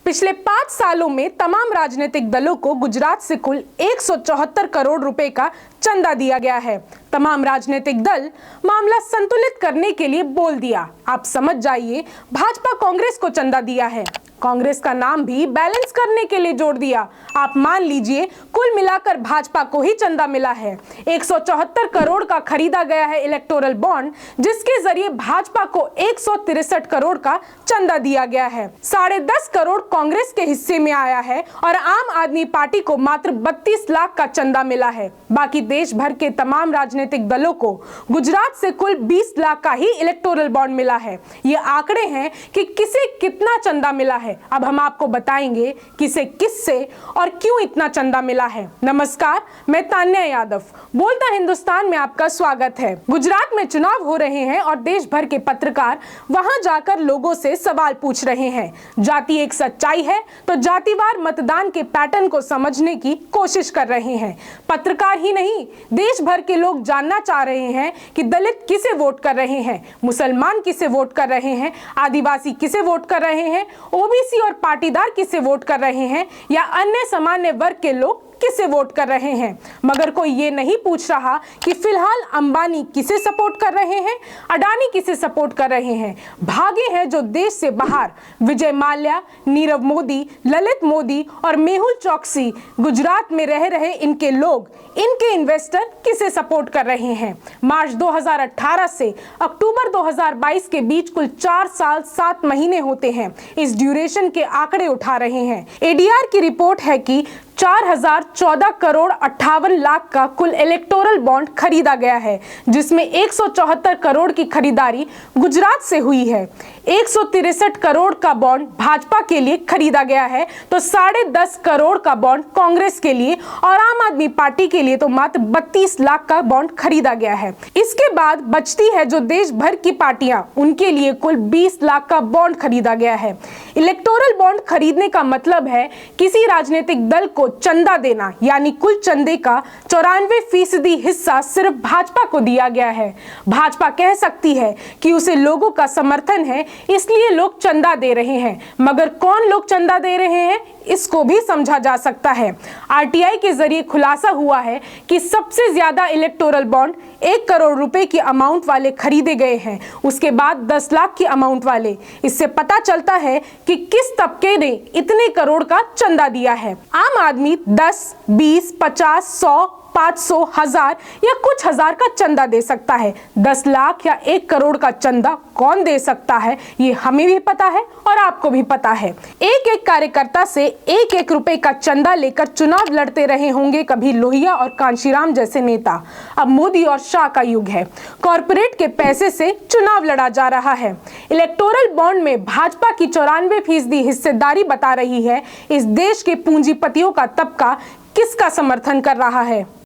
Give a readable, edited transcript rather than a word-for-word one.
पिछले 5 सालों में तमाम राजनीतिक दलों को गुजरात से कुल 174 करोड़ रुपए का चंदा दिया गया है। तमाम राजनीतिक दल मामला संतुलित करने के लिए बोल दिया। आप समझ जाइए, भाजपा कांग्रेस को चंदा दिया है, कांग्रेस का नाम भी बैलेंस करने के लिए जोड़ दिया। आप मान लीजिए कुल मिलाकर भाजपा को ही चंदा मिला है। 174 करोड़ का खरीदा गया है इलेक्टोरल बॉन्ड, जिसके जरिए भाजपा को 163 करोड़ का चंदा दिया गया है। 10.5 करोड़ कांग्रेस के हिस्से में आया है और आम आदमी पार्टी को मात्र 32 लाख का चंदा मिला है। बाकी देश भर के तमाम राजनीतिक दलों को गुजरात से कुल 20 लाख का ही इलेक्टोरल बॉन्ड मिला है। ये आंकड़े हैं कि किसे कितना चंदा मिला है। अब हम आपको बताएंगे किसे किससे और क्यों इतना चंदा मिला है। नमस्कार, मैं तान्या यादव, बोलता हिंदुस्तान में आपका स्वागत है। गुजरात में चुनाव हो रहे हैं और देश भर के पत्रकार वहां जाकर लोगों से सवाल पूछ रहे हैं। जाति एक सच्चाई है तो जातिवार मतदान के पैटर्न को समझने की कोशिश कर रहे हैं। पत्रकार ही नहीं, देश भर के लोग जानना चाह रहे हैं कि दलित किसे वोट कर रहे हैं, मुसलमान किसे वोट कर रहे हैं, आदिवासी किसे वोट कर रहे हैं, ओबीसी और पाटीदार किसे वोट कर रहे हैं या अन्य सामान्य वर्ग के लोग किसे वोट कर रहे हैं। मगर कोई ये नहीं पूछ रहा कि फिलहाल अंबानी किसे सपोर्ट कर रहे हैं, अडानी किसे सपोर्ट कर रहे हैं। भागे हैं जो देश से बाहर, विजय माल्या, नीरव मोदी, ललित मोदी और मेहुल चौकसी, गुजरात में रह रहे इनके लोग, इनके इन्वेस्टर किसे सपोर्ट कर रहे हैं। मार्च 2018 से अक्टूबर 2022 के बीच कुल 4 साल 7 महीने होते हैं। इस ड्यूरेशन के आंकड़े उठा रहे हैं। एडीआर की रिपोर्ट है कि 4014 करोड़ 58 लाख का कुल इलेक्टोरल बॉन्ड खरीदा गया है, जिसमें 174 करोड़ की खरीदारी गुजरात से हुई है। 163 करोड़ का बॉन्ड भाजपा के लिए खरीदा गया है तो 10.5 करोड़ का बॉन्ड कांग्रेस के लिए और आम आदमी पार्टी के लिए तो मात्र 32 लाख का बॉन्ड खरीदा गया है। इसके बाद बचती है जो देश भर की पार्टियां, उनके लिए कुल 20 लाख का बॉन्ड खरीदा गया है। इलेक्टोरल बॉन्ड खरीदने का मतलब है किसी राजनीतिक दल को चंदा देना, यानी कुल चंदे का 94% हिस्सा सिर्फ भाजपा को दिया गया है। भाजपा कह सकती है कि उसे लोगों का समर्थन है, इसलिए लोग चंदा दे रहे हैं, मगर कौन लोग चंदा दे रहे हैं इसको भी समझा जा सकता है। आरटीआई के जरिए खुलासा हुआ है कि सबसे ज्यादा इलेक्टोरल बॉन्ड 1 करोड़ रुपए की अमाउंट वाले खरीदे गए हैं, उसके बाद 10 लाख की अमाउंट वाले। इससे पता चलता है कि किस तबके ने इतने करोड़ का चंदा दिया है। आम आदमी 10, 20, 50, 100, 500, 1000 या कुछ हजार का चंदा दे सकता है। 10 लाख या 1 करोड़ का चंदा कौन दे सकता है, ये हमें भी पता है और आपको भी पता है। एक कार्यकर्ता से 1 रुपए का चंदा लेकर चुनाव लड़ते रहे होंगे कभी लोहिया और कांशीराम जैसे नेता। अब मोदी और शाह का युग है, कॉर्पोरेट के पैसे से चुनाव लड़ा जा रहा है। इलेक्टोरल बॉन्ड में भाजपा की 94% हिस्सेदारी बता रही है। इस देश के पूंजीपतियों का तबका किसका समर्थन कर रहा है।